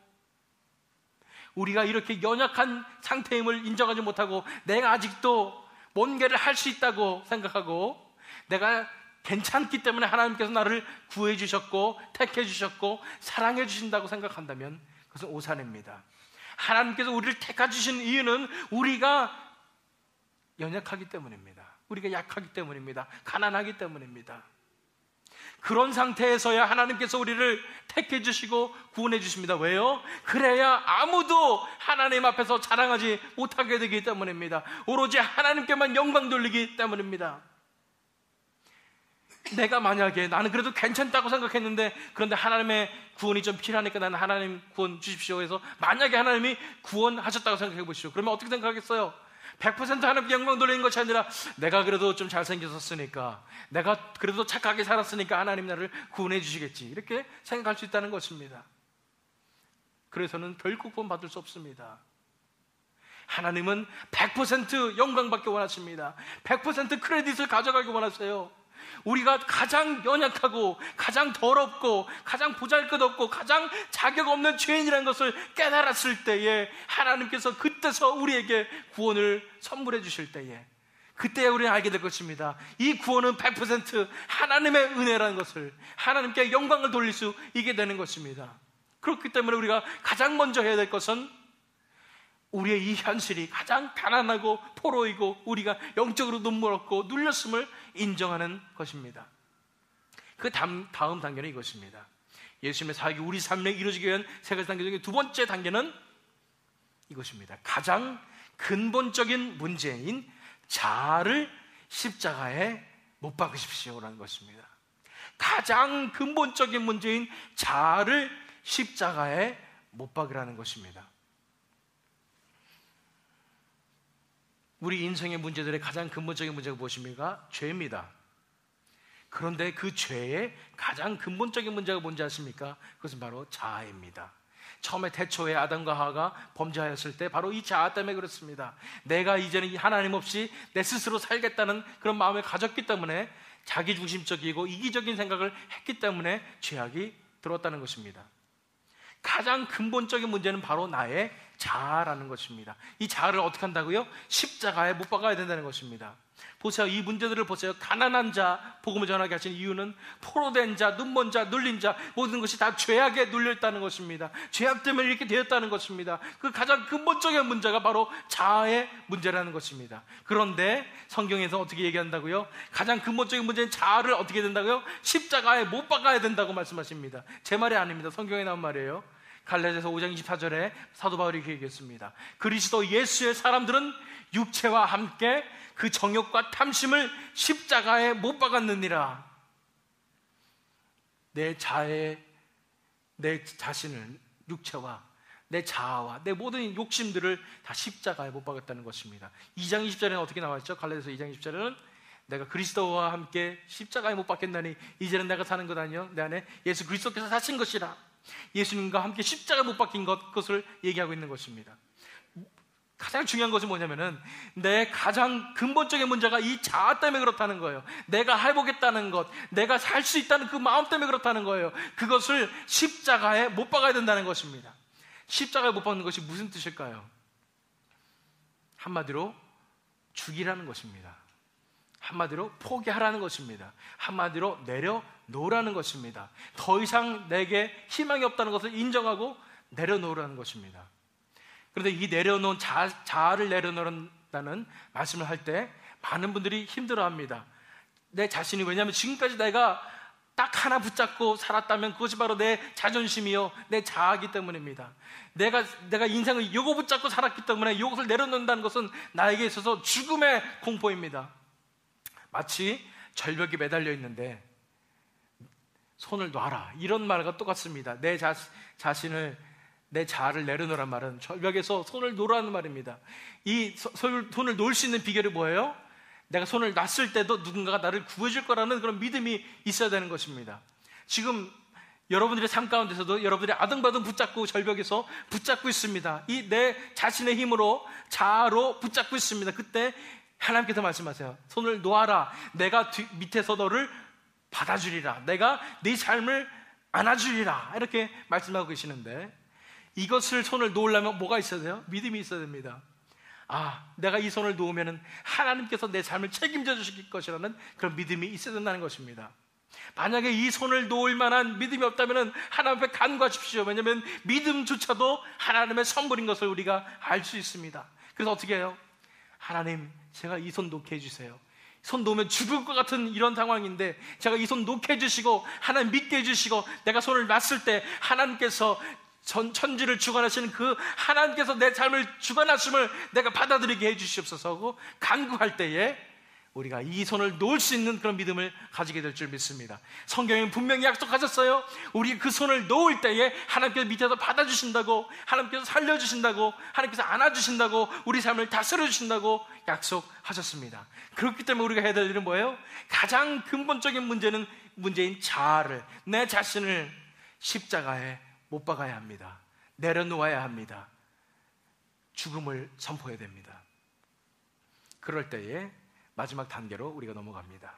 우리가 이렇게 연약한 상태임을 인정하지 못하고 내가 아직도 뭔가를 할 수 있다고 생각하고 내가 괜찮기 때문에 하나님께서 나를 구해 주셨고 택해 주셨고 사랑해 주신다고 생각한다면 그것은 오산입니다. 하나님께서 우리를 택해 주신 이유는 우리가 연약하기 때문입니다. 우리가 약하기 때문입니다. 가난하기 때문입니다. 그런 상태에서야 하나님께서 우리를 택해 주시고 구원해 주십니다. 왜요? 그래야 아무도 하나님 앞에서 자랑하지 못하게 되기 때문입니다. 오로지 하나님께만 영광 돌리기 때문입니다. 내가 만약에 나는 그래도 괜찮다고 생각했는데 그런데 하나님의 구원이 좀 필요하니까 나는 하나님 구원 주십시오 해서 만약에 하나님이 구원하셨다고 생각해 보시오. 그러면 어떻게 생각하겠어요? 100% 하나님께 영광 돌리는 것이 아니라 내가 그래도 좀 잘생겼었으니까, 내가 그래도 착하게 살았으니까 하나님 나를 구원해 주시겠지, 이렇게 생각할 수 있다는 것입니다. 그래서는 결국 구원 받을 수 없습니다. 하나님은 100% 영광받기 원하십니다. 100% 크레딧을 가져가기 원하세요. 우리가 가장 연약하고 가장 더럽고 가장 보잘것없고 가장 자격 없는 죄인이라는 것을 깨달았을 때에 하나님께서 그때서 우리에게 구원을 선물해 주실 때에 그때 우리는 알게 될 것입니다. 이 구원은 100% 하나님의 은혜라는 것을, 하나님께 영광을 돌릴 수 있게 되는 것입니다. 그렇기 때문에 우리가 가장 먼저 해야 될 것은 우리의 이 현실이 가장 가난하고 포로이고 우리가 영적으로 눈물 없고 눌렸음을 인정하는 것입니다. 그 다음 단계는 이것입니다. 예수님의 사역이 우리 삶에 이루어지기 위한 세 가지 단계 중에 두 번째 단계는 이것입니다. 가장 근본적인 문제인 자아를 십자가에 못 박으십시오라는 것입니다. 가장 근본적인 문제인 자아를 십자가에 못 박으라는 것입니다. 우리 인생의 문제들의 가장 근본적인 문제가 무엇입니까? 죄입니다. 그런데 그 죄의 가장 근본적인 문제가 뭔지 아십니까? 그것은 바로 자아입니다. 처음에 태초에 아담과 하와가 범죄하였을 때 바로 이 자아 때문에 그렇습니다. 내가 이제는 하나님 없이 내 스스로 살겠다는 그런 마음을 가졌기 때문에 자기중심적이고 이기적인 생각을 했기 때문에 죄악이 들어왔다는 것입니다. 가장 근본적인 문제는 바로 나의 자아라는 것입니다. 이 자아를 어떻게 한다고요? 십자가에 못 박아야 된다는 것입니다. 보세요. 이 문제들을 보세요. 가난한 자 복음을 전하게 하신 이유는 포로된 자, 눈먼 자, 눌린 자 모든 것이 다 죄악에 눌려있다는 것입니다. 죄악 때문에 이렇게 되었다는 것입니다. 그 가장 근본적인 문제가 바로 자아의 문제라는 것입니다. 그런데 성경에서 어떻게 얘기한다고요? 가장 근본적인 문제인 자아를 어떻게 된다고요? 십자가에 못 박아야 된다고 말씀하십니다. 제 말이 아닙니다. 성경에 나온 말이에요. 갈라디아서 5장 24절에 사도 바울이 이렇게 얘기했습니다. 그리스도 예수의 사람들은 육체와 함께 그 정욕과 탐심을 십자가에 못 박았느니라. 내 자신을, 육체와 내 자아와 내 모든 욕심들을 다 십자가에 못 박았다는 것입니다. 2장 20절에는 어떻게 나와있죠? 갈라디아서 2장 20절에는 내가 그리스도와 함께 십자가에 못 박혔나니 이제는 내가 사는 것 아니요 내 안에 예수 그리스도께서 사신 것이라. 예수님과 함께 십자가에 못 박힌 그것을 얘기하고 있는 것입니다. 가장 중요한 것은 뭐냐면은 내 가장 근본적인 문제가 이 자아 때문에 그렇다는 거예요. 내가 해보겠다는 것, 내가 살 수 있다는 그 마음 때문에 그렇다는 거예요. 그것을 십자가에 못 박아야 된다는 것입니다. 십자가에 못 박는 것이 무슨 뜻일까요? 한마디로 죽이라는 것입니다. 한마디로 포기하라는 것입니다. 한마디로 내려놓으라는 것입니다. 더 이상 내게 희망이 없다는 것을 인정하고 내려놓으라는 것입니다. 그런데 이 내려놓은 자아를 내려놓는다는 말씀을 할 때 많은 분들이 힘들어합니다. 내 자신이, 왜냐하면 지금까지 내가 딱 하나 붙잡고 살았다면 그것이 바로 내 자존심이요 내 자아이기 때문입니다. 내가 인생을 이거 붙잡고 살았기 때문에 이것을 내려놓는다는 것은 나에게 있어서 죽음의 공포입니다. 마치 절벽에 매달려 있는데 손을 놔라, 이런 말과 똑같습니다. 내 자아를 내려놓으란 말은 절벽에서 손을 놓으라는 말입니다. 이 손을 놓을 수 있는 비결이 뭐예요? 내가 손을 놨을 때도 누군가가 나를 구해줄 거라는 그런 믿음이 있어야 되는 것입니다. 지금 여러분들의 삶 가운데서도 여러분들이 아등바등 붙잡고 절벽에서 붙잡고 있습니다. 이 내 자신의 힘으로 자아로 붙잡고 있습니다. 그때 하나님께서 말씀하세요. 손을 놓아라. 내가 밑에서 너를 받아주리라. 내가 네 삶을 안아주리라. 이렇게 말씀하고 계시는데, 이것을 손을 놓으려면 뭐가 있어야 돼요? 믿음이 있어야 됩니다. 내가 이 손을 놓으면 하나님께서 내 삶을 책임져 주실 것이라는 그런 믿음이 있어야 된다는 것입니다. 만약에 이 손을 놓을 만한 믿음이 없다면 하나님 앞에 간구하십시오. 왜냐하면 믿음조차도 하나님의 선물인 것을 우리가 알 수 있습니다. 그래서 어떻게 해요? 하나님, 제가 이 손 놓게 해주세요. 손 놓으면 죽을 것 같은 이런 상황인데 제가 이 손 놓게 해주시고 하나님 믿게 해주시고, 내가 손을 놨을 때 하나님께서 천지를 주관하시는 그 하나님께서 내 삶을 주관하심을 내가 받아들이게 해주시옵소서 하고 간구할 때에 우리가 이 손을 놓을 수 있는 그런 믿음을 가지게 될 줄 믿습니다. 성경에 분명히 약속하셨어요. 우리 그 손을 놓을 때에 하나님께서 밑에서 받아주신다고, 하나님께서 살려주신다고, 하나님께서 안아주신다고, 우리 삶을 다스려주신다고 약속하셨습니다. 그렇기 때문에 우리가 해야 될 일은 뭐예요? 가장 근본적인 문제인 자아를, 내 자신을 십자가에 못 박아야 합니다. 내려놓아야 합니다. 죽음을 선포해야 됩니다. 그럴 때에 마지막 단계로 우리가 넘어갑니다.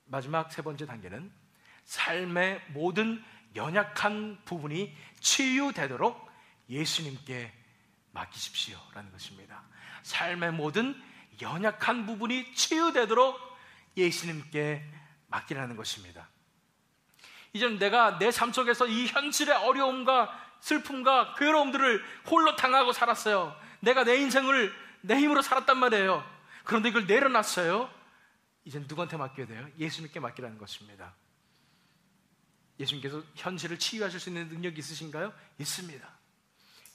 마지막 세 번째 단계는 삶의 모든 연약한 부분이 치유되도록 예수님께 맡기십시오 라는 것입니다. 삶의 모든 연약한 부분이 치유되도록 예수님께 맡기라는 것입니다. 이제는 내가 내 삶 속에서 이 현실의 어려움과 슬픔과 괴로움들을 홀로 당하고 살았어요. 내가 내 인생을 내 힘으로 살았단 말이에요. 그런데 이걸 내려놨어요. 이제 누구한테 맡겨야 돼요? 예수님께 맡기라는 것입니다. 예수님께서 현실을 치유하실 수 있는 능력이 있으신가요? 있습니다.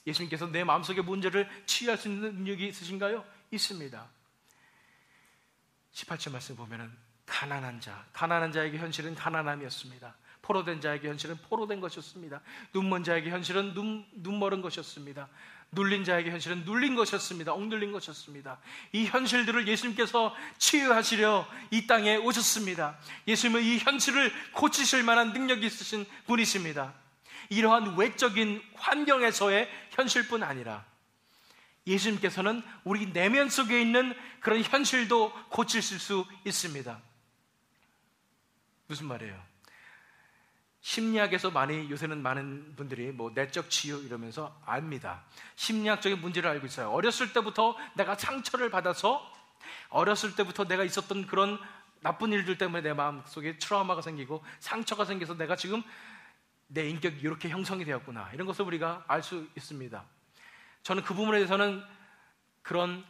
예수님께서 내 마음속의 문제를 치유할 수 있는 능력이 있으신가요? 있습니다. 18절 말씀 보면은 가난한 자에게 현실은 가난함이었습니다. 포로된 자에게 현실은 포로된 것이었습니다. 눈먼 자에게 현실은 눈멀은 것이었습니다. 눌린 자에게 현실은 눌린 것이었습니다. 억눌린 것이었습니다. 이 현실들을 예수님께서 치유하시려 이 땅에 오셨습니다. 예수님은 이 현실을 고치실 만한 능력이 있으신 분이십니다. 이러한 외적인 환경에서의 현실뿐 아니라 예수님께서는 우리 내면 속에 있는 그런 현실도 고치실 수 있습니다. 무슨 말이에요? 심리학에서 요새는 많은 분들이 내적 치유 이러면서 압니다. 심리학적인 문제를 알고 있어요. 어렸을 때부터 내가 상처를 받아서 어렸을 때부터 내가 있었던 그런 나쁜 일들 때문에 내 마음속에 트라우마가 생기고 상처가 생겨서 내가 지금 내 인격이 이렇게 형성이 되었구나, 이런 것을 우리가 알 수 있습니다. 저는 그 부분에 대해서는 그런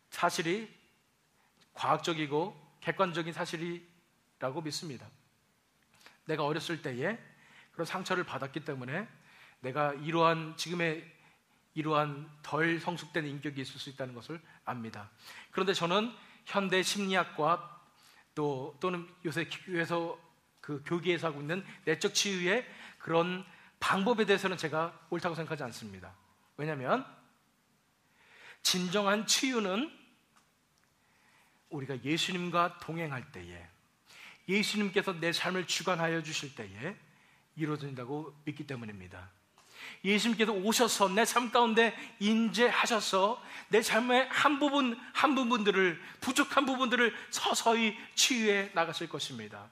사실이 과학적이고 객관적인 사실이라고 믿습니다. 내가 어렸을 때에 그런 상처를 받았기 때문에 내가 지금의 이러한 덜 성숙된 인격이 있을 수 있다는 것을 압니다. 그런데 저는 현대 심리학과 또는 요새 교회에서 교계에서 하고 있는 내적 치유의 그런 방법에 대해서는 제가 옳다고 생각하지 않습니다. 왜냐하면 진정한 치유는 우리가 예수님과 동행할 때에, 예수님께서 내 삶을 주관하여 주실 때에 이루어진다고 믿기 때문입니다. 예수님께서 오셔서 내 삶 가운데 임재하셔서 내 삶의 한 부분들을, 부족한 부분들을 서서히 치유해 나가실 것입니다.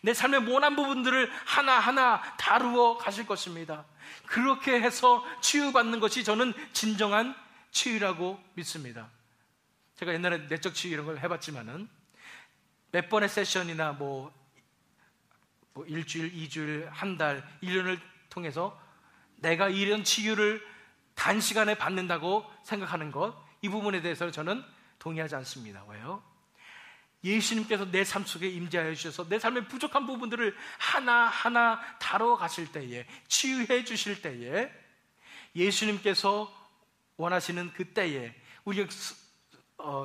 내 삶의 모난 부분들을 하나하나 다루어 가실 것입니다. 그렇게 해서 치유받는 것이 저는 진정한 치유라고 믿습니다. 제가 옛날에 내적 치유 이런 걸 해봤지만은 몇 번의 세션이나 일주일, 2주일, 한 달, 1년을 통해서 내가 이런 치유를 단시간에 받는다고 생각하는 것, 이 부분에 대해서는 저는 동의하지 않습니다. 왜요? 예수님께서 내 삶 속에 임재하여 주셔서 내 삶의 부족한 부분들을 하나하나 다뤄 가실 때에, 치유해 주실 때에, 예수님께서 원하시는 그 때에 우리가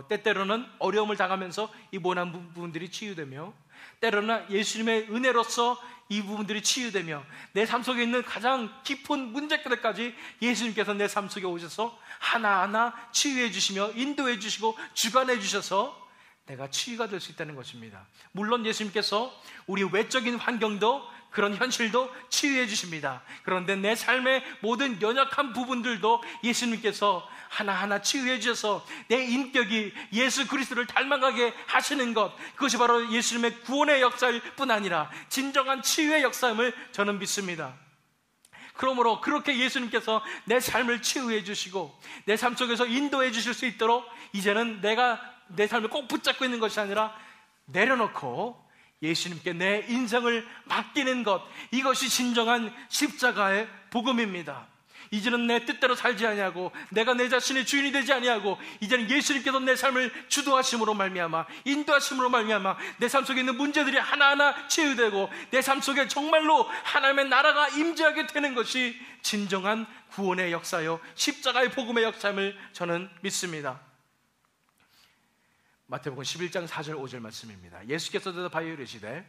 때때로는 어려움을 당하면서 이 모난 부분들이 치유되며, 때로는 예수님의 은혜로서 이 부분들이 치유되며, 내 삶 속에 있는 가장 깊은 문제들까지 예수님께서 내 삶 속에 오셔서 하나하나 치유해 주시며 인도해 주시고 주관해 주셔서 내가 치유가 될 수 있다는 것입니다. 물론 예수님께서 우리 외적인 환경도, 그런 현실도 치유해 주십니다. 그런데 내 삶의 모든 연약한 부분들도 예수님께서 하나하나 치유해 주셔서 내 인격이 예수 그리스도를 닮아가게 하시는 것, 그것이 바로 예수님의 구원의 역사일 뿐 아니라 진정한 치유의 역사임을 저는 믿습니다. 그러므로 그렇게 예수님께서 내 삶을 치유해 주시고 내 삶 속에서 인도해 주실 수 있도록, 이제는 내가 내 삶을 꼭 붙잡고 있는 것이 아니라 내려놓고 예수님께 내 인생을 맡기는 것, 이것이 진정한 십자가의 복음입니다. 이제는 내 뜻대로 살지 아니하고 내가 내 자신의 주인이 되지 아니하고, 이제는 예수님께서 내 삶을 주도하심으로 말미암아, 인도하심으로 말미암아 내 삶 속에 있는 문제들이 하나하나 치유되고 내 삶 속에 정말로 하나님의 나라가 임재하게 되는 것이 진정한 구원의 역사요, 십자가의 복음의 역사임을 저는 믿습니다. 마태복음 11장 4절 5절 말씀입니다. 예수께서 대답하여 이르시되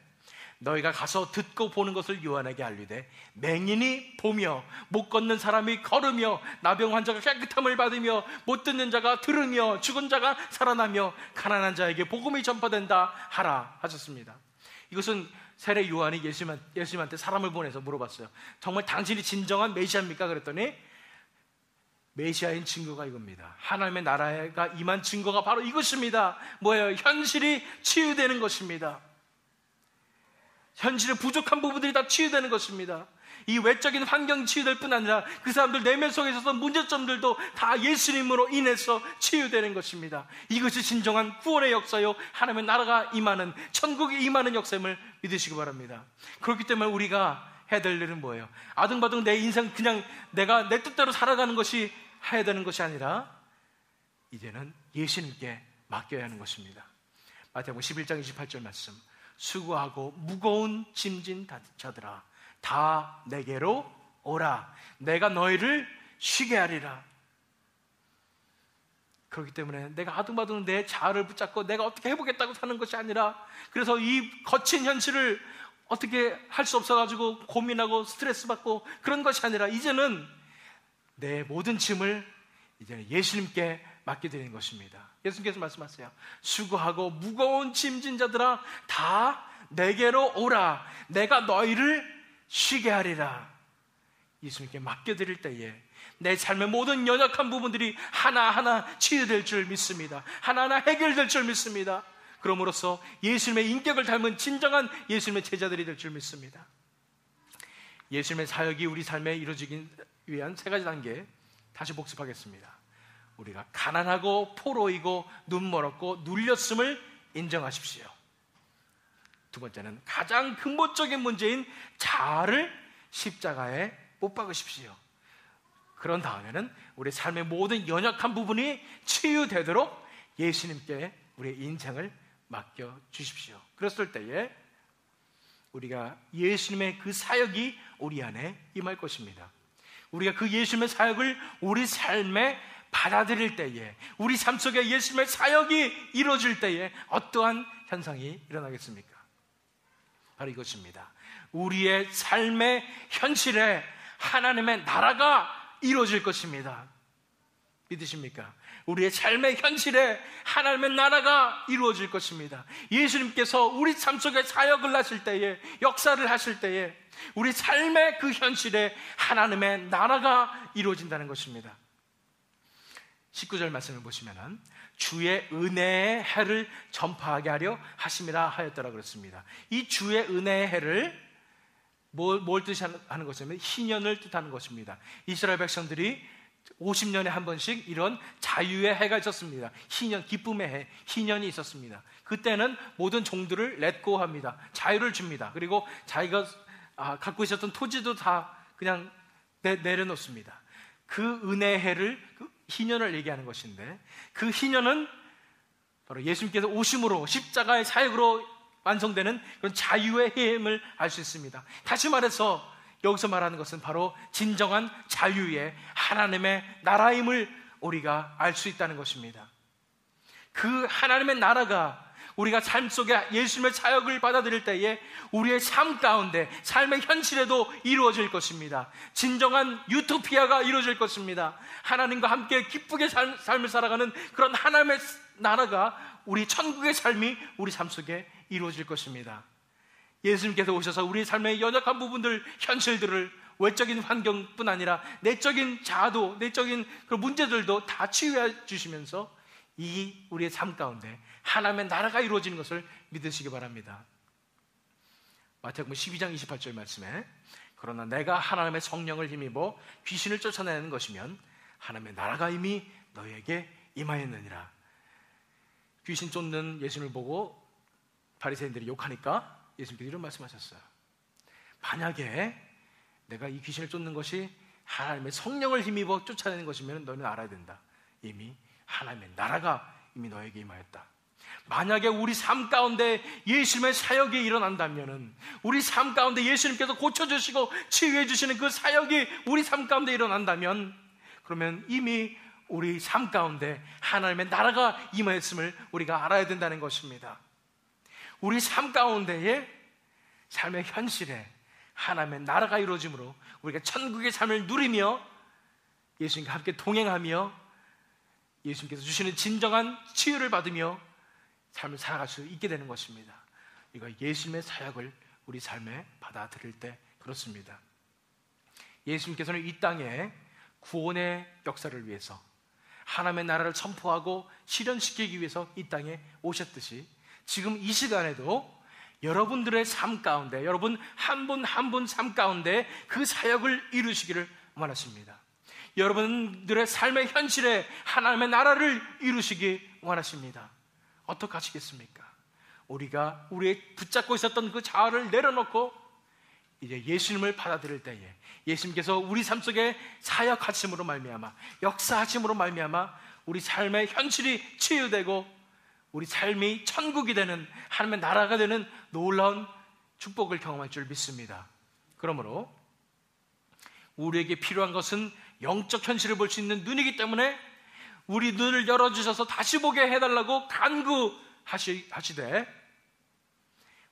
너희가 가서 듣고 보는 것을 요한에게 알리되 맹인이 보며 못 걷는 사람이 걸으며 나병 환자가 깨끗함을 받으며 못 듣는 자가 들으며 죽은 자가 살아나며 가난한 자에게 복음이 전파된다 하라 하셨습니다. 이것은 세례 요한이 예수님한테 사람을 보내서 물어봤어요. 정말 당신이 진정한 메시아입니까? 그랬더니 메시아인 증거가 이겁니다. 하나님의 나라가 임한 증거가 바로 이것입니다. 뭐예요? 현실이 치유되는 것입니다. 현실의 부족한 부분들이 다 치유되는 것입니다. 이 외적인 환경이 치유될 뿐 아니라 그 사람들 내면 속에 있었던 문제점들도 다 예수님으로 인해서 치유되는 것입니다. 이것이 진정한 구원의 역사요, 하나님의 나라가 임하는, 천국이 임하는 역사임을 믿으시기 바랍니다. 그렇기 때문에 우리가 해야 될 일은 뭐예요? 아등바등 내 인생 그냥 내가 내 뜻대로 살아가는 것이 해야 되는 것이 아니라 이제는 예수님께 맡겨야 하는 것입니다. 마태복음 11장 28절 말씀, 수고하고 무거운 짐진 자들아 다 내게로 오라, 내가 너희를 쉬게 하리라. 그렇기 때문에 내가 아둥바둥 내 자아를 붙잡고 내가 어떻게 해보겠다고 사는 것이 아니라, 그래서 이 거친 현실을 어떻게 할 수 없어가지고 고민하고 스트레스 받고 그런 것이 아니라, 이제는 내 모든 짐을 이제는 예수님께 맡겨드리는 것입니다. 예수님께서 말씀하세요. 수고하고 무거운 짐진 자들아 다 내게로 오라, 내가 너희를 쉬게 하리라. 예수님께 맡겨드릴 때에 내 삶의 모든 연약한 부분들이 하나하나 치유될 줄 믿습니다. 하나하나 해결될 줄 믿습니다. 그럼으로써 예수님의 인격을 닮은 진정한 예수님의 제자들이 될 줄 믿습니다. 예수님의 사역이 우리 삶에 이루어지기 위한 세 가지 단계 다시 복습하겠습니다. 우리가 가난하고 포로이고 눈멀었고 눌렸음을 인정하십시오. 두 번째는 가장 근본적인 문제인 자아를 십자가에 못 박으십시오. 그런 다음에는 우리 삶의 모든 연약한 부분이 치유되도록 예수님께 우리의 인생을 맡겨주십시오. 그랬을 때에 우리가 예수님의 그 사역이 우리 안에 임할 것입니다. 우리가 그 예수님의 사역을 우리 삶에 받아들일 때에, 우리 삶 속에 예수님의 사역이 이루어질 때에 어떠한 현상이 일어나겠습니까? 바로 이것입니다. 우리의 삶의 현실에 하나님의 나라가 이루어질 것입니다. 믿으십니까? 우리의 삶의 현실에 하나님의 나라가 이루어질 것입니다. 예수님께서 우리 삶 속에 사역을 하실 때에, 역사를 하실 때에 우리 삶의 그 현실에 하나님의 나라가 이루어진다는 것입니다. 19절 말씀을 보시면은 주의 은혜의 해를 전파하게 하려 하심이라 하였더라 그랬습니다. 이 주의 은혜의 해를 뭘 뜻하는 것이냐면 희년을 뜻하는 것입니다. 이스라엘 백성들이 50년에 한 번씩 이런 자유의 해가 있었습니다. 희년, 기쁨의 해, 희년이 있었습니다. 그때는 모든 종들을 렛고합니다. 자유를 줍니다. 그리고 자기가 갖고 있었던 토지도 다 그냥 내려놓습니다. 그 은혜의 해를, 그 희년을 얘기하는 것인데, 그 희년은 바로 예수님께서 오심으로 십자가의 사역으로 완성되는 그런 자유의 해임을 알 수 있습니다. 다시 말해서 여기서 말하는 것은 바로 진정한 자유의 하나님의 나라임을 우리가 알 수 있다는 것입니다. 그 하나님의 나라가 우리가 삶 속에 예수님의 사역을 받아들일 때에 우리의 삶 가운데, 삶의 현실에도 이루어질 것입니다. 진정한 유토피아가 이루어질 것입니다. 하나님과 함께 기쁘게 삶을 살아가는 그런 하나님의 나라가, 우리 천국의 삶이 우리 삶 속에 이루어질 것입니다. 예수님께서 오셔서 우리 삶의 연약한 부분들, 현실들을, 외적인 환경뿐 아니라 내적인 자아도, 내적인 그런 문제들도 다 치유해 주시면서 이 우리의 삶 가운데 하나님의 나라가 이루어지는 것을 믿으시기 바랍니다. 마태복음 12장 28절 말씀에 그러나 내가 하나님의 성령을 힘입어 귀신을 쫓아내는 것이면 하나님의 나라가 이미 너에게 임하였느니라. 귀신 쫓는 예수님을 보고 바리새인들이 욕하니까 예수님께서 이런 말씀하셨어요. 만약에 내가 이 귀신을 쫓는 것이 하나님의 성령을 힘입어 쫓아내는 것이면 너는 알아야 된다. 이미 하나님의 나라가 이미 너에게 임하였다. 만약에 우리 삶 가운데 예수님의 사역이 일어난다면은, 우리 삶 가운데 예수님께서 고쳐주시고 치유해 주시는 그 사역이 우리 삶 가운데 일어난다면, 그러면 이미 우리 삶 가운데 하나님의 나라가 임하였음을 우리가 알아야 된다는 것입니다. 우리 삶 가운데에, 삶의 현실에 하나님의 나라가 이루어짐으로 우리가 천국의 삶을 누리며 예수님과 함께 동행하며 예수님께서 주시는 진정한 치유를 받으며 삶을 살아갈 수 있게 되는 것입니다. 이거 예수님의 사역을 우리 삶에 받아들일 때 그렇습니다. 예수님께서는 이 땅에 구원의 역사를 위해서, 하나님의 나라를 선포하고 실현시키기 위해서 이 땅에 오셨듯이 지금 이 시간에도 여러분들의 삶 가운데, 여러분 한 분 한 분 삶 가운데 그 사역을 이루시기를 원하십니다. 여러분들의 삶의 현실에 하나님의 나라를 이루시기 원하십니다. 어떻게 하시겠습니까? 우리가 우리의 붙잡고 있었던 그 자아를 내려놓고 이제 예수님을 받아들일 때에 예수님께서 우리 삶 속에 사역하심으로 말미암아, 역사하심으로 말미암아 우리 삶의 현실이 치유되고 우리 삶이 천국이 되는, 하나님의 나라가 되는 놀라운 축복을 경험할 줄 믿습니다. 그러므로 우리에게 필요한 것은 영적 현실을 볼 수 있는 눈이기 때문에 우리 눈을 열어주셔서 다시 보게 해달라고 간구하시되,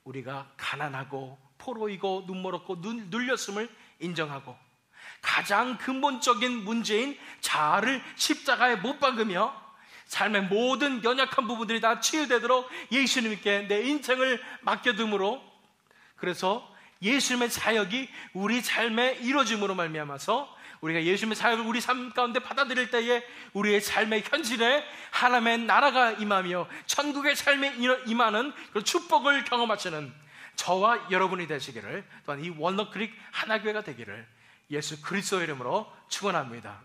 우리가 가난하고 포로이고 눈멀었고 눌렸음을 인정하고 가장 근본적인 문제인 자아를 십자가에 못 박으며 삶의 모든 연약한 부분들이 다 치유되도록 예수님께 내 인생을 맡겨둠으로, 그래서 예수님의 사역이 우리 삶에 이루어짐으로 말미암아서 우리가 예수님의 사역을 우리 삶 가운데 받아들일 때에 우리의 삶의 현실에 하나님의 나라가 임하며 천국의 삶에 임하는 그런 축복을 경험하시는 저와 여러분이 되시기를, 또한 이 원너크릭 하나교회가 되기를 예수 그리스도의 이름으로 축원합니다.